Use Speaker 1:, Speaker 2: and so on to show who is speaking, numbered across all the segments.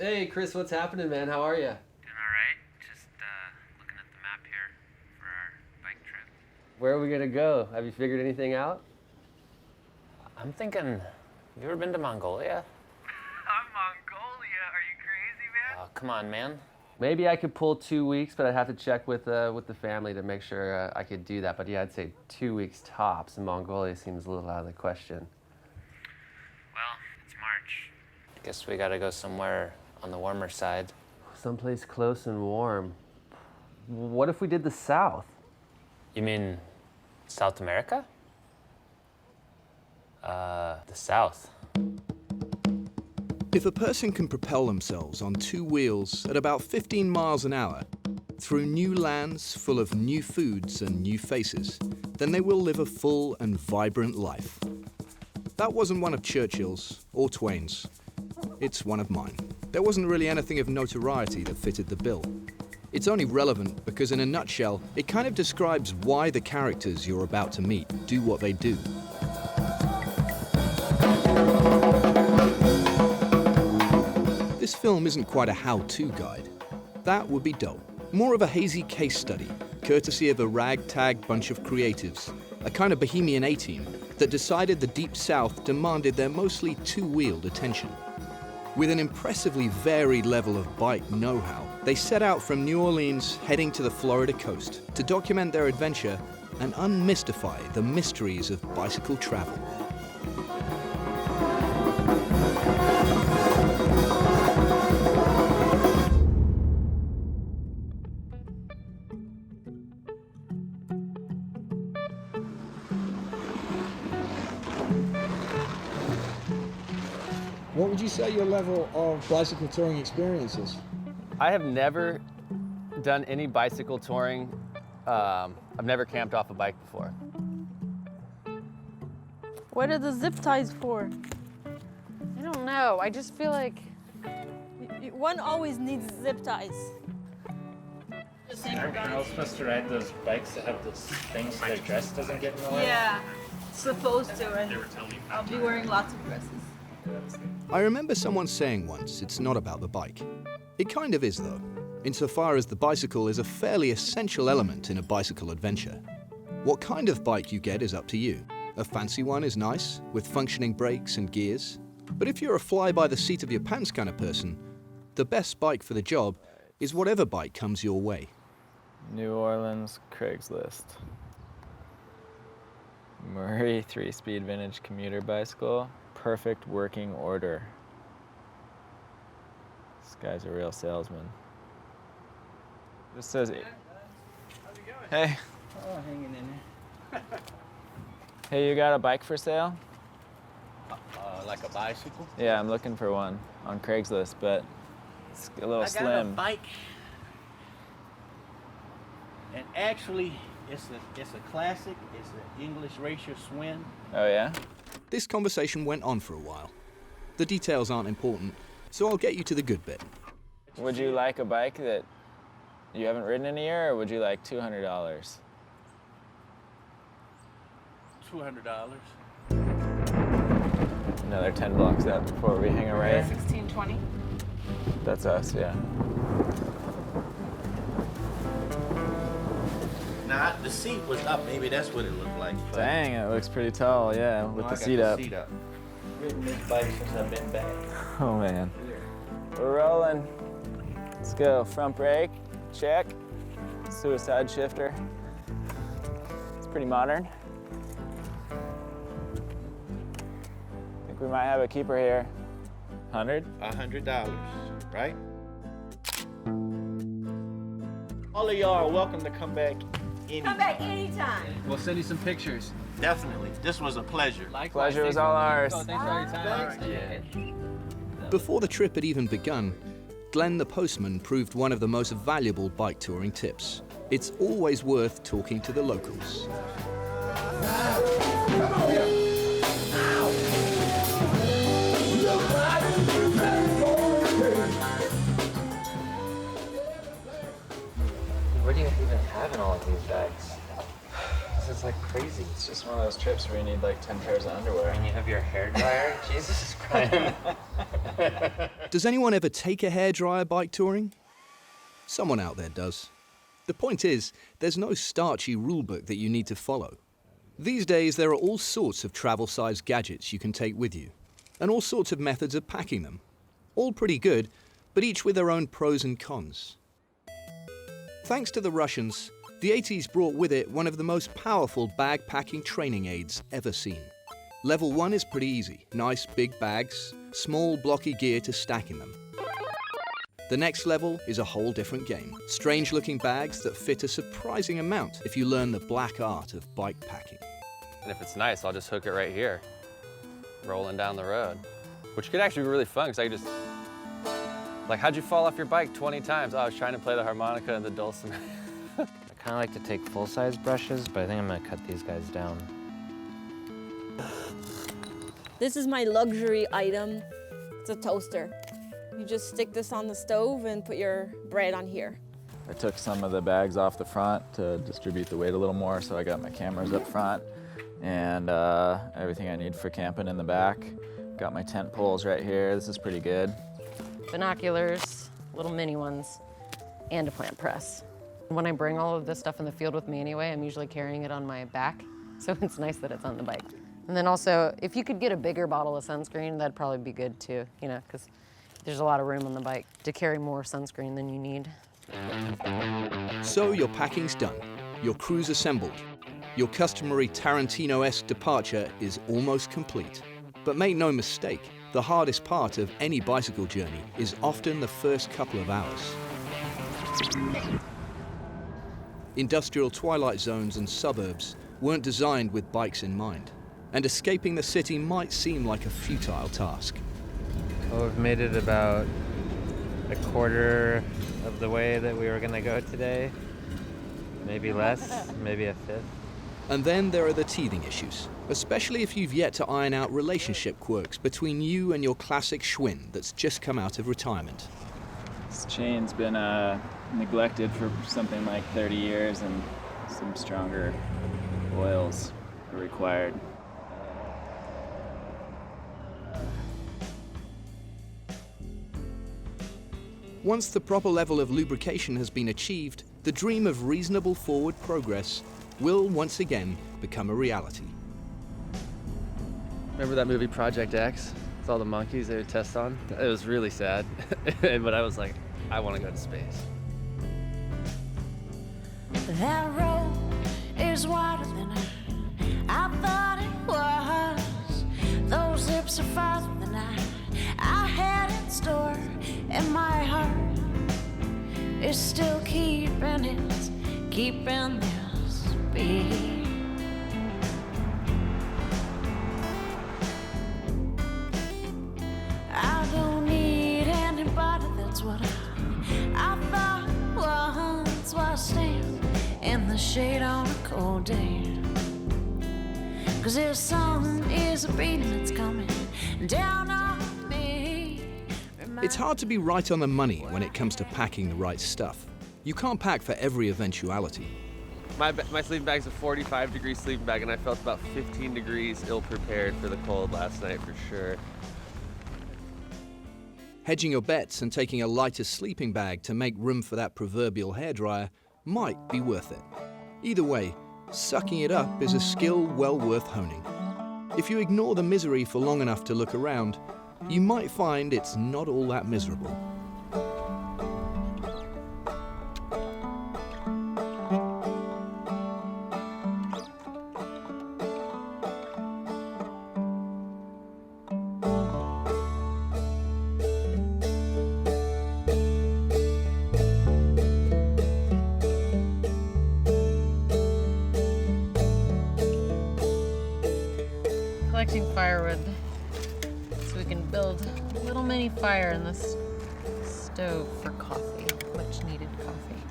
Speaker 1: Hey, Chris, what's happening, man? How are you?
Speaker 2: Doing all right. Just looking at the map here for our bike trip.
Speaker 1: Where are we gonna go? Have you figured anything out?
Speaker 2: I'm thinking, have you ever been to Mongolia?
Speaker 3: Mongolia? Are you crazy, man?
Speaker 2: Oh, come on, man.
Speaker 1: Maybe I could pull 2 weeks, but I'd have to check with the family to make sure I could do that. But yeah, I'd say 2 weeks tops. And Mongolia seems a little out of the question.
Speaker 2: Well, it's March. Guess we gotta go somewhere on the warmer side.
Speaker 1: Someplace close and warm. What if we did the South?
Speaker 2: You mean South America? The South.
Speaker 4: If a person can propel themselves on two wheels at about 15 miles an hour through new lands full of new foods and new faces, then they will live a full and vibrant life. That wasn't one of Churchill's or Twain's. It's one of mine. There wasn't really anything of notoriety that fitted the bill. It's only relevant because in a nutshell, it kind of describes why the characters you're about to meet do what they do. This film isn't quite a how-to guide. That would be dull. More of a hazy case study, courtesy of a ragtag bunch of creatives, a kind of bohemian A-team that decided the Deep South demanded their mostly two-wheeled attention. With an impressively varied level of bike know-how, they set out from New Orleans heading to the Florida coast to document their adventure and unmystify the mysteries of bicycle travel.
Speaker 5: What would you say your level of bicycle touring experience is?
Speaker 1: I have never done any bicycle touring. I've never camped off a bike before.
Speaker 6: What are the zip ties for?
Speaker 7: I don't know. I just feel like
Speaker 6: One always needs zip ties.
Speaker 8: Aren't girls supposed to ride those bikes that have those things so their dress doesn't get in the way?
Speaker 6: Yeah, supposed to, and I'll be wearing lots of dresses.
Speaker 4: I remember someone saying once it's not about the bike. It kind of is though, insofar as the bicycle is a fairly essential element in a bicycle adventure. What kind of bike you get is up to you. A fancy one is nice, with functioning brakes and gears. But if you're a fly-by-the-seat of your pants kind of person, the best bike for the job is whatever bike comes your way.
Speaker 9: New Orleans, Craigslist. Murray 3-speed vintage commuter bicycle. Perfect working order. This guy's a real salesman. This says, hey.
Speaker 10: Oh, hanging in there.
Speaker 9: Hey, you got a bike for sale?
Speaker 10: Like a bicycle?
Speaker 9: Yeah, I'm looking for one on Craigslist, but it's a little slim.
Speaker 10: I got a bike. And actually, it's a classic. It's an English Racer Swin.
Speaker 9: Oh, yeah?
Speaker 4: This conversation went on for a while. The details aren't important, so I'll get you to the good bit.
Speaker 9: Would you like a bike that you haven't ridden in a year, or would you like $200?
Speaker 10: $200.
Speaker 9: Another 10 blocks up before we hang a right.
Speaker 7: 1620.
Speaker 9: That's us, yeah.
Speaker 10: Nah, the seat was up. Maybe that's what it looked like. But
Speaker 9: Dang, it looks pretty tall, yeah, with the seat up.
Speaker 10: Seat up. Ridden this bike since I've been back.
Speaker 9: Oh, man. We're rolling. Let's go. Front brake, check. Suicide shifter. It's pretty modern. I think we might have a keeper here. 100?
Speaker 10: $100, right? All of y'all are welcome to come back anytime.
Speaker 6: Come back anytime.
Speaker 1: We'll send you some pictures.
Speaker 10: Definitely. This was a pleasure.
Speaker 9: Pleasure was all ours.
Speaker 1: Thanks for all your time.
Speaker 4: Before the trip had even begun, Glenn the postman proved one of the most valuable bike touring tips. It's always worth talking to the locals.
Speaker 2: What do you even have in all of these bags? This is like crazy.
Speaker 9: It's just one of those trips where you need like 10 pairs of underwear.
Speaker 2: And you have your hair dryer? Jesus Christ.
Speaker 4: Does anyone ever take a hairdryer bike touring? Someone out there does. The point is, there's no starchy rulebook that you need to follow. These days, there are all sorts of travel-sized gadgets you can take with you, and all sorts of methods of packing them. All pretty good, but each with their own pros and cons. Thanks to the Russians, the 80s brought with it one of the most powerful bag-packing training aids ever seen. Level 1 is pretty easy. Nice big bags, small blocky gear to stack in them. The next level is a whole different game. Strange-looking bags that fit a surprising amount if you learn the black art of bike packing.
Speaker 1: And if it's nice, I'll just hook it right here, rolling down the road, which could actually be really fun because I could just, like, how'd you fall off your bike 20 times? Oh, I was trying to play the harmonica and the dulcimer.
Speaker 2: I kind of like to take full-size brushes, but I think I'm gonna cut these guys down.
Speaker 6: This is my luxury item. It's a toaster. You just stick this on the stove and put your bread on here.
Speaker 9: I took some of the bags off the front to distribute the weight a little more, so I got my cameras up front and everything I need for camping in the back. Got my tent poles right here. This is pretty good.
Speaker 7: Binoculars, little mini ones, and a plant press. When I bring all of this stuff in the field with me anyway, I'm usually carrying it on my back, so it's nice that it's on the bike. And then also, if you could get a bigger bottle of sunscreen, that'd probably be good too, you know, because there's a lot of room on the bike to carry more sunscreen than you need.
Speaker 4: So your packing's done, your crew's assembled. Your customary Tarantino-esque departure is almost complete. But make no mistake, the hardest part of any bicycle journey is often the first couple of hours. Industrial twilight zones and suburbs weren't designed with bikes in mind, and escaping the city might seem like a futile task.
Speaker 2: Well, we've made it about a quarter of the way that we were gonna go today. Maybe less, maybe a fifth.
Speaker 4: And then there are the teething issues, especially if you've yet to iron out relationship quirks between you and your classic Schwinn that's just come out of retirement.
Speaker 9: This chain's been neglected for something like 30 years, and some stronger oils are required.
Speaker 4: Once the proper level of lubrication has been achieved, the dream of reasonable forward progress will once again become a reality.
Speaker 1: Remember that movie Project X? With all the monkeys they would test on? It was really sad, but I was like, I want to go to space.
Speaker 11: That road is wider than I thought it was. Those lips are farther than I had in store. And my heart is still keeping this beat. I don't need anybody, that's what I thought once was staying in the shade on a cold day. 'Cause this song is a beating that's coming down on me.
Speaker 4: It's hard to be right on the money when it comes to packing the right stuff. You can't pack for every eventuality.
Speaker 1: My sleeping bag's a 45-degree sleeping bag, and I felt about 15 degrees ill-prepared for the cold last night for sure.
Speaker 4: Hedging your bets and taking a lighter sleeping bag to make room for that proverbial hairdryer might be worth it. Either way, sucking it up is a skill well worth honing. If you ignore the misery for long enough to look around, you might find it's not all that miserable.
Speaker 7: Collecting firewood so we can build a little mini fire in this stove for coffee, much needed coffee.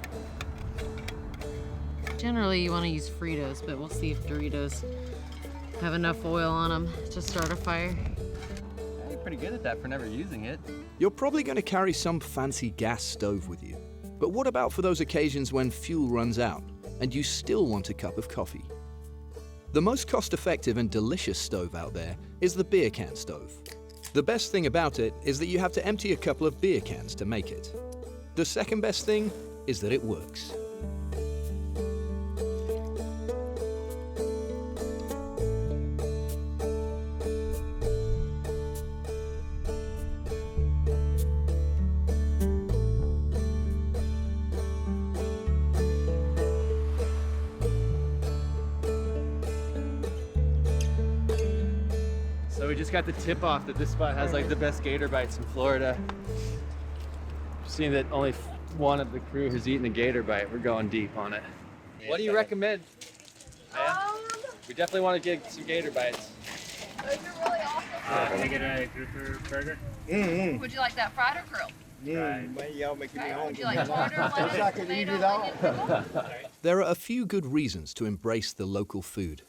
Speaker 7: Generally you want to use Fritos, but we'll see if Doritos have enough oil on them to start a fire.
Speaker 1: You're pretty good at that for never using it.
Speaker 4: You're probably going to carry some fancy gas stove with you. But what about for those occasions when fuel runs out and you still want a cup of coffee? The most cost-effective and delicious stove out there is the beer can stove. The best thing about it is that you have to empty a couple of beer cans to make it. The second best thing is that it works.
Speaker 1: So we just got the tip off that this spot has like the best gator bites in Florida. Seeing that only one of the crew has eaten a gator bite, we're going deep on it. What do you recommend? We definitely want to get some gator bites.
Speaker 3: Those are really awesome.
Speaker 8: Can I get a grouper burger?
Speaker 3: Would you like that fried or grilled?
Speaker 5: Y'all making me
Speaker 3: Would you like tomato, lettuce, tomato, onion, pickle?
Speaker 4: There are a few good reasons to embrace the local food.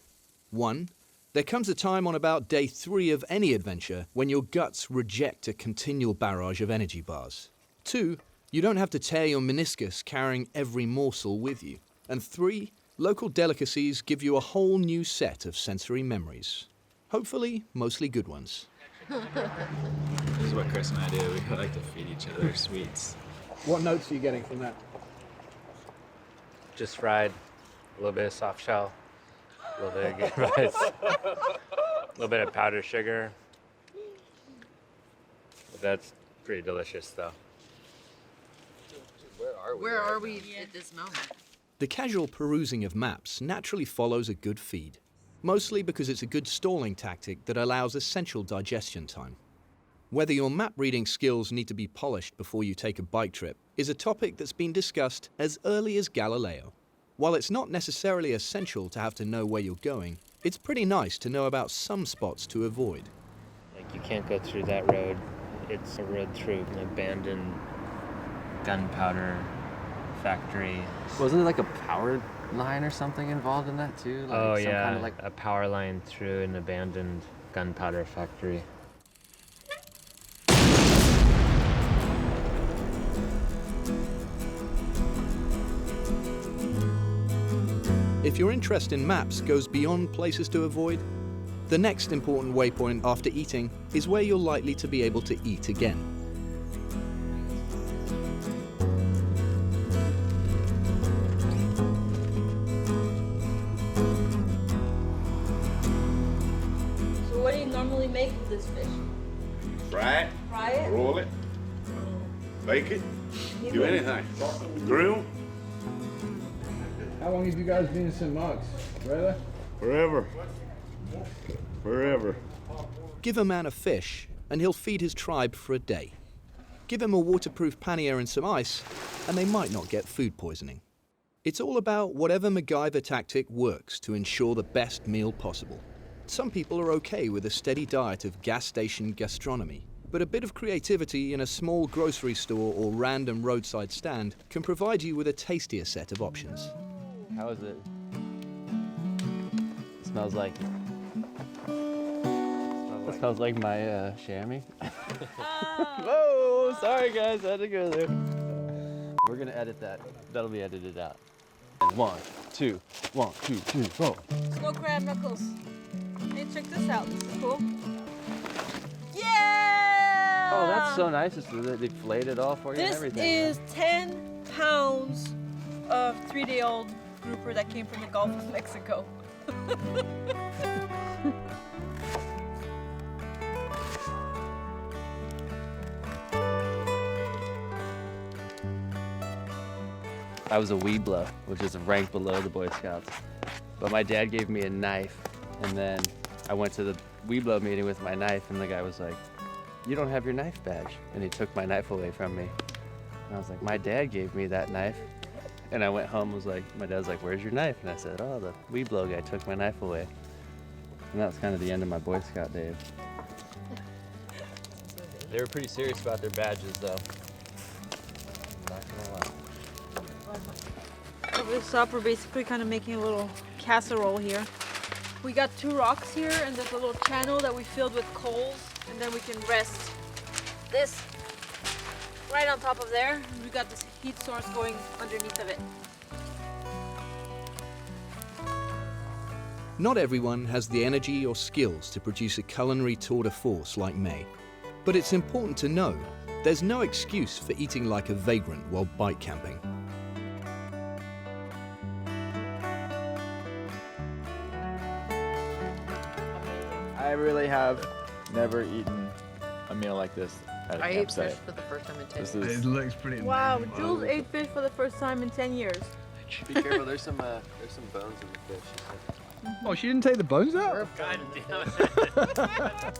Speaker 4: 1. There comes a time on about day 3 of any adventure when your guts reject a continual barrage of energy bars. 2. You don't have to tear your meniscus carrying every morsel with you. And 3. Local delicacies give you a whole new set of sensory memories. Hopefully, mostly good ones.
Speaker 9: This is what Chris and I do. We like to feed each other sweets.
Speaker 5: What notes are you getting from that?
Speaker 2: Just fried, a little bit of soft shell, a little bit of gator bites, a little bit of powdered sugar. But that's pretty delicious, though.
Speaker 7: Where are we at this moment?
Speaker 4: The casual perusing of maps naturally follows a good feed, mostly because it's a good stalling tactic that allows essential digestion time. Whether your map reading skills need to be polished before you take a bike trip is a topic that's been discussed as early as Galileo. While it's not necessarily essential to have to know where you're going, it's pretty nice to know about some spots to avoid.
Speaker 2: Like, you can't go through that road. It's a road through an abandoned gunpowder factory.
Speaker 1: Wasn't there like a power line or something involved in that too? Like
Speaker 2: Oh
Speaker 1: some
Speaker 2: yeah,
Speaker 1: kind of like
Speaker 2: a power line through an abandoned gunpowder factory.
Speaker 4: If your interest in maps goes beyond places to avoid, the next important waypoint after eating is where you're likely to be able to eat again.
Speaker 6: So what do you normally make with this fish?
Speaker 12: Fry it,
Speaker 6: Fry it?
Speaker 12: roll it, bake it, do anything. Grill,
Speaker 5: How long have you guys been in St. Mark's? Forever?
Speaker 12: forever. Forever.
Speaker 4: Give a man a fish, and he'll feed his tribe for a day. Give him a waterproof pannier and some ice, and they might not get food poisoning. It's all about whatever MacGyver tactic works to ensure the best meal possible. Some people are okay with a steady diet of gas station gastronomy, but a bit of creativity in a small grocery store or random roadside stand can provide you with a tastier set of options.
Speaker 1: How is it? Smells like. It smells like my chamois. Whoa! Sorry guys, I had to go there. We're gonna edit that. That'll be edited out. And 1, 2, 1, 2, 3, 4.
Speaker 6: Snow crab knuckles. Hey, check this out. This is cool. Yeah!
Speaker 1: Oh, that's so nice. They flayed it all for you and
Speaker 6: This
Speaker 1: everything.
Speaker 6: is 10 pounds of 3-day-old grouper that came from the Gulf of Mexico.
Speaker 1: I was a Weeblo, which is a rank below the Boy Scouts. But my dad gave me a knife, and then I went to the Weeblo meeting with my knife, and the guy was like, "You don't have your knife badge." And he took my knife away from me. And I was like, "My dad gave me that knife." And I went home, was like, my dad was like, "Where's your knife?" And I said, "Oh, the Weeblo guy took my knife away." And that was kind of the end of my Boy Scout days. They were pretty serious about their badges, though. I'm not gonna lie.
Speaker 6: Over this up, we're basically kind of making a little casserole here. We got 2 rocks here, and there's a little channel that we filled with coals, and then we can rest this right on top of there. We got this heat source going underneath of it.
Speaker 4: Not everyone has the energy or skills to produce a culinary tour de force like May. But it's important to know there's no excuse for eating like a vagrant while bike camping.
Speaker 9: I really have never eaten a meal like this at a
Speaker 7: I ate
Speaker 9: campsite.
Speaker 7: fish for the first time in 10
Speaker 9: This
Speaker 7: years.
Speaker 9: is-
Speaker 5: It looks pretty
Speaker 6: Wow,
Speaker 5: amazing.
Speaker 6: Jules ate fish for the first time in 10 years.
Speaker 1: Be careful, there's some bones in the fish.
Speaker 5: Oh, she didn't take the bones out?
Speaker 8: God damn it.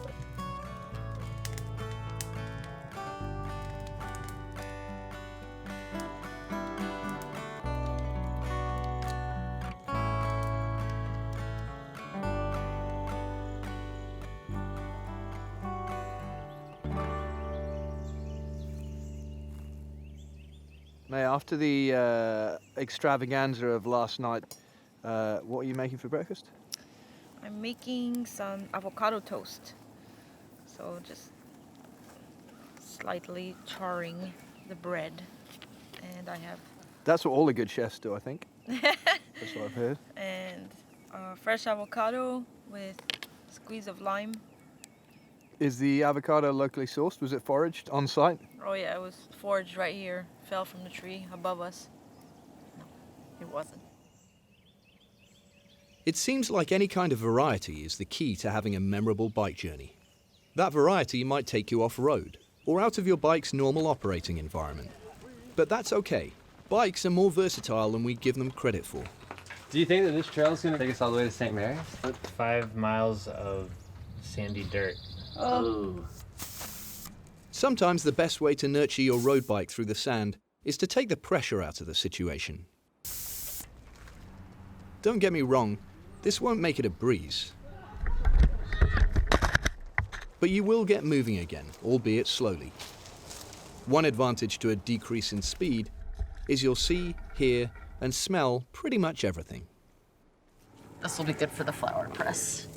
Speaker 5: May, after the extravaganza of last night, what are you making for breakfast?
Speaker 6: I'm making some avocado toast. So just slightly charring the bread. And I have
Speaker 5: That's what all the good chefs do, I think. That's what I've heard.
Speaker 6: and fresh avocado with squeeze of lime.
Speaker 5: Is the avocado locally sourced? Was it foraged on site?
Speaker 6: Oh yeah, it was foraged right here. Fell from the tree above us. No, it wasn't.
Speaker 4: It seems like any kind of variety is the key to having a memorable bike journey. That variety might take you off-road or out of your bike's normal operating environment. But that's okay. Bikes are more versatile than we give them credit for.
Speaker 2: Do you think that this trail is going to take us all the way to St. Mary's?
Speaker 8: 5 miles of sandy dirt.
Speaker 7: Oh.
Speaker 4: Sometimes the best way to nurture your road bike through the sand is to take the pressure out of the situation. Don't get me wrong, this won't make it a breeze. But you will get moving again, albeit slowly. One advantage to a decrease in speed is you'll see, hear, and smell pretty much everything.
Speaker 7: This will be good for the flower press.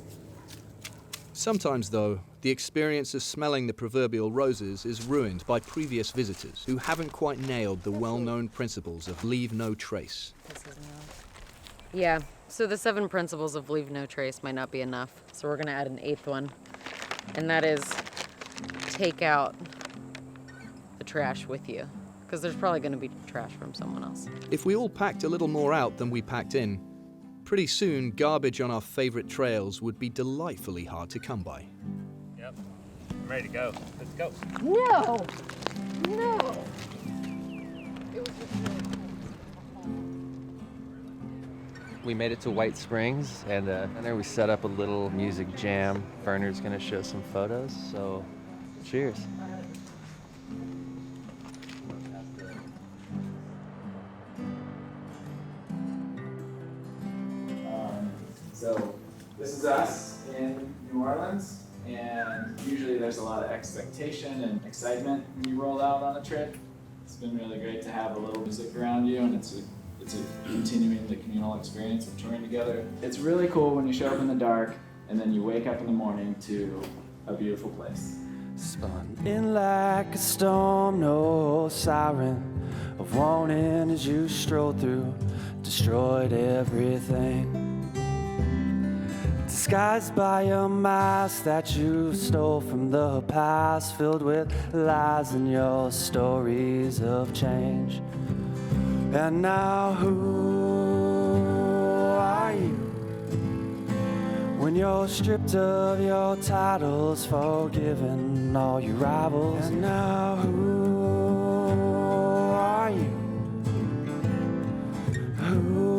Speaker 4: Sometimes, though, the experience of smelling the proverbial roses is ruined by previous visitors who haven't quite nailed the well-known principles of leave no trace.
Speaker 7: Yeah, so the 7 principles of leave no trace might not be enough. So we're gonna add an 8th one. And that is take out the trash with you. Because there's probably gonna be trash from someone else.
Speaker 4: If we all packed a little more out than we packed in, pretty soon garbage on our favorite trails would be delightfully hard to come by.
Speaker 8: Yep. I'm ready to go. Let's go.
Speaker 7: No! No!
Speaker 1: We made it to White Springs, and there we set up a little music jam. Vernor's gonna show some photos, so cheers.
Speaker 9: So this is us in New Orleans, and usually there's a lot of expectation and excitement when you roll out on a trip. It's been really great to have a little music around you, and it's continuing the communal experience of touring together. It's really cool when you show up in the dark, and then you wake up in the morning to a beautiful place.
Speaker 13: Spun in like a storm, no siren of warning as you strolled through, destroyed everything. Disguised by a mask that you stole from the past, filled with lies and your stories of change. And now who are you when you're stripped of your titles, forgiven all your rivals? And now who are you? Who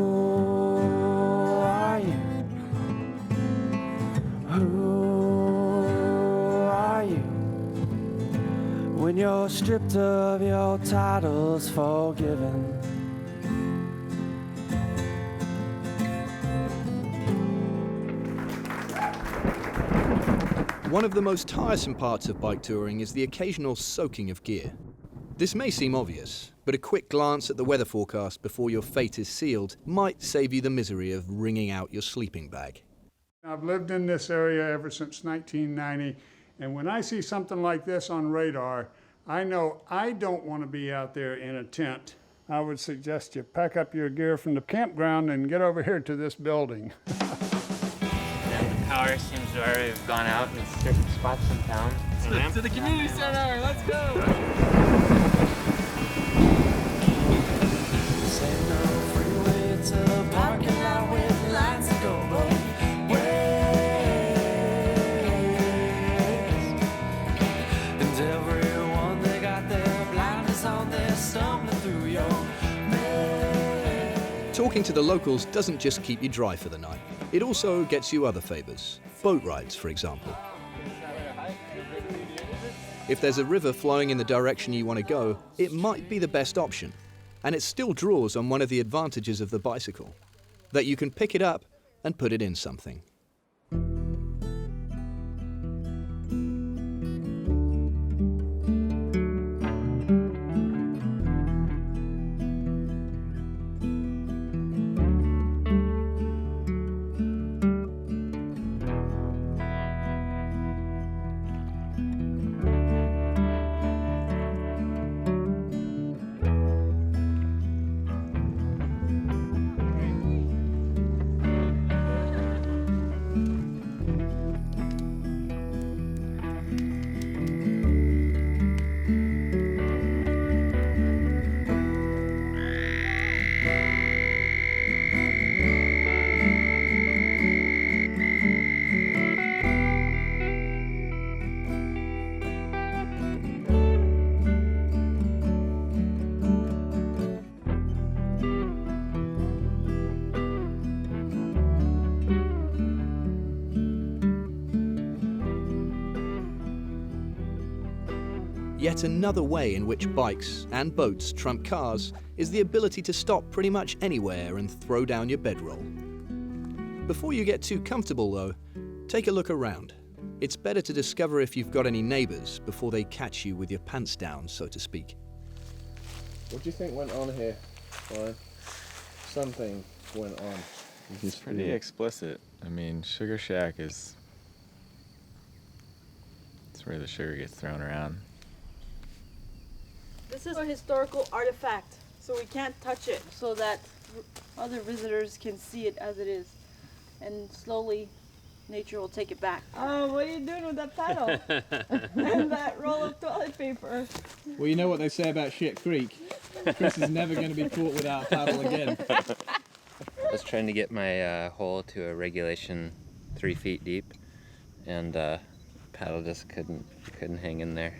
Speaker 13: are you? Who are you when you're stripped of your titles, forgiven?
Speaker 4: One of the most tiresome parts of bike touring is the occasional soaking of gear. This may seem obvious, but a quick glance at the weather forecast before your fate is sealed might save you the misery of wringing out your sleeping bag.
Speaker 14: I've lived in this area ever since 1990, and when I see something like this on radar, I know I don't want to be out there in a tent. I would suggest you pack up your gear from the campground and get over here to this building.
Speaker 8: Power seems to already have gone out in certain spots in town.
Speaker 1: To the community center, let's go!
Speaker 4: Talking to the locals doesn't just keep you dry for the night. It also gets you other favors. Boat rides, for example. If there's a river flowing in the direction you want to go, it might be the best option. And it still draws on one of the advantages of the bicycle, that you can pick it up and put it in something. Yet another way in which bikes and boats trump cars is the ability to stop pretty much anywhere and throw down your bedroll. Before you get too comfortable though, take a look around. It's better to discover if you've got any neighbors before they catch you with your pants down, so to speak.
Speaker 15: What do you think went on here, Ryan? Something went on.
Speaker 9: It's pretty explicit. I mean, Sugar Shack is... it's where the sugar gets thrown around.
Speaker 6: This is a historical artifact, so we can't touch it so that other visitors can see it as it is. And slowly, nature will take it back. Oh, what are you doing with that paddle? And that roll of toilet paper?
Speaker 5: Well, you know what they say about Shit Creek. Chris is never going to be caught without a paddle again.
Speaker 2: I was trying to get my hole to a regulation 3 feet deep, and paddle just couldn't hang in there.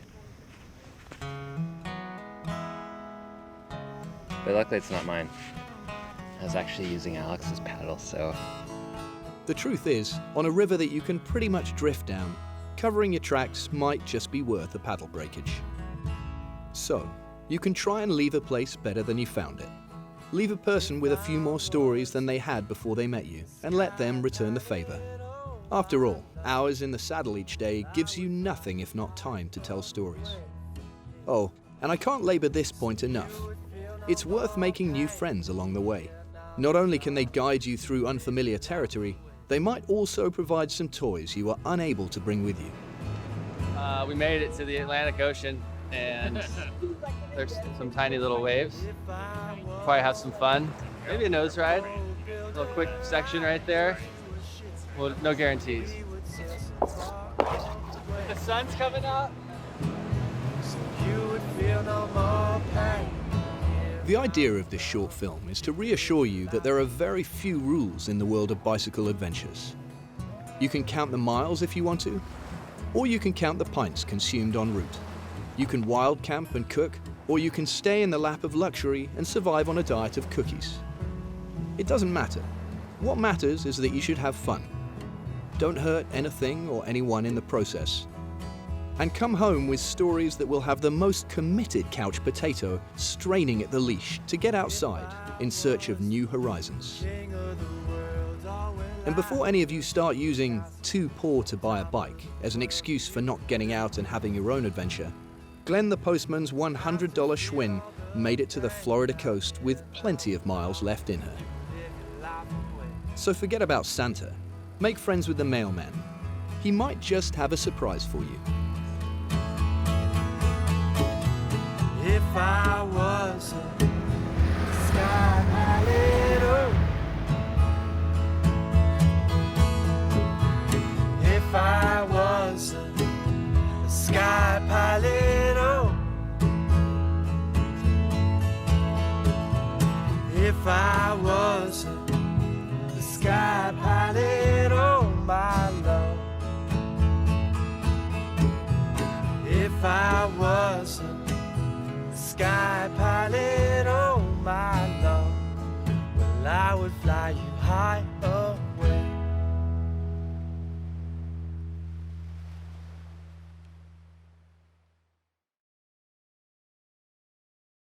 Speaker 2: But luckily it's not mine. I was actually using Alex's paddle, so...
Speaker 4: The truth is, on a river that you can pretty much drift down, covering your tracks might just be worth a paddle breakage. So, you can try and leave a place better than you found it. Leave a person with a few more stories than they had before they met you, and let them return the favor. After all, hours in the saddle each day gives you nothing if not time to tell stories. Oh, and I can't labor this point enough. It's worth making new friends along the way. Not only can they guide you through unfamiliar territory, they might also provide some toys you are unable to bring with you.
Speaker 1: We made it to the Atlantic Ocean, and there's some tiny little waves. Probably have some fun. Maybe a nose ride. A little quick section right there. Well, no guarantees. The sun's coming out.
Speaker 13: You would feel no more pain.
Speaker 4: The idea of this short film is to reassure you that there are very few rules in the world of bicycle adventures. You can count the miles if you want to, or you can count the pints consumed en route. You can wild camp and cook, or you can stay in the lap of luxury and survive on a diet of cookies. It doesn't matter. What matters is that you should have fun. Don't hurt anything or anyone in the process. And come home with stories that will have the most committed couch potato straining at the leash to get outside in search of new horizons. And before any of you start using "too poor to buy a bike" as an excuse for not getting out and having your own adventure, Glenn the postman's $100 Schwinn made it to the Florida coast with plenty of miles left in her. So forget about Santa. Make friends with the mailman. He might just have a surprise for you.
Speaker 13: If I was a sky little, if I was a sky If I wasn't the sky pilot, oh my love. If I wasn't the sky pilot, oh my love. Well, I would fly you high up